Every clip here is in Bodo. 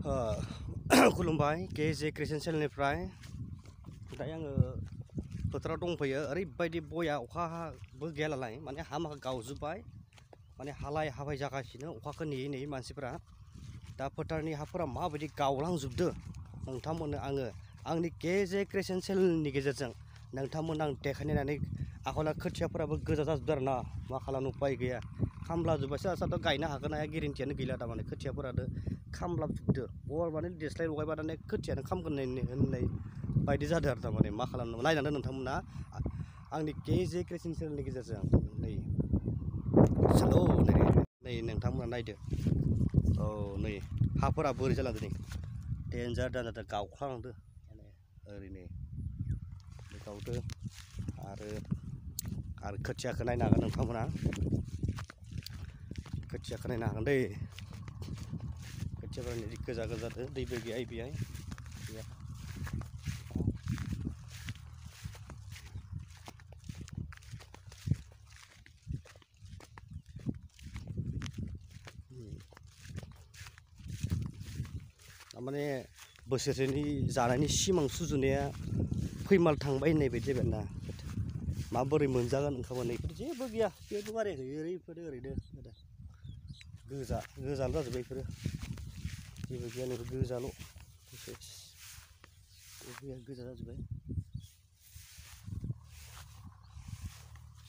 खुलुमबाय केजे क्रिस्टियान चेनेलनिफ्राय दायो आङो फोथाराव दंफैयो ओरैबायदि बया अखाबो गैया नालाय माने हामा गावजोब्बाय माने हालाय हाबाय जागासिनो अखाखौ नेयै नेयै मानसिफोरा दा फोथारनि हाफोरा माबायदि गावलांजोबदो नोंथांमोननो आङो आंनि केजे क्रिस्टियान चेनेलनि गेजेरजों नोंथांमोन आं देखायनानै आखला खोथियाफोराबो गोजा जाजोबदो आरो ना मा खालामनो उपाय गैया खामलाजोब्बाय सोरबा सोरबाथ' गायनो हागोन हाया गेरेन्टियानो गैला थारमाने खोथियाफोरानो खामलाजोबदो अर माने देस्लाय लगायबा दाने खोथियानो खामगोन होननाय बायदि जादों आरो थारमाने मा खालामनो नायनानै नोंथांमोना आंनि केजे क्रिस्टियान चेनेलनि गेजेरजों नै हेलौ नै नोंथांमोना नायदो औ नै हाफोरा बोरै जालांदो नै डेन्जार जादों गावख्लांदो माने ओरैनो गावदो आरो खोथियाखौ नायनो हागोन नोंथांमोना खोथियाखौ नायनो हागोन दै खोथियाफोरा गोजा गोजादो दैबो गैया बेहाय गैया माने बोसोरसेनि जानायनि सिमां सुजुनाया फैमाल थांबाय होननाय बायदि जाबाय ना माबोरै मोनजागोन ओंखामानो बेफोर जेबो गैया जेबो बारायाखै ओरैनो गोजाल जाजोब्बाय बेफोरो जेबो गैया नै गोजाल' गोजा जाजोब्बाय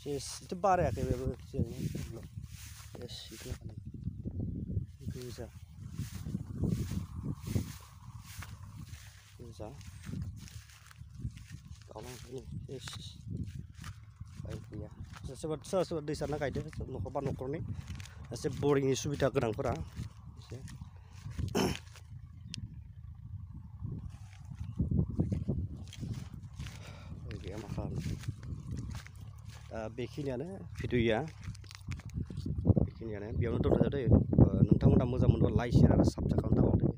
एसेथ' बारायाखै बेबो गोजा गोजा गावलांजोबबाय गैया सोरबा सोरबा दै सारना गायदो न'खरबा न'खरनि एसे बरिंनि सुबिदा गोनांफोरा एसे गैया मा खालामनो दा बेखिनियानो भिडिअ'या बेखिनियानो बेयावनो दोनथ'जादो नोंथांमोना मोजां मोनबा लाइक शेयार आरो साबस्क्राइब खालामना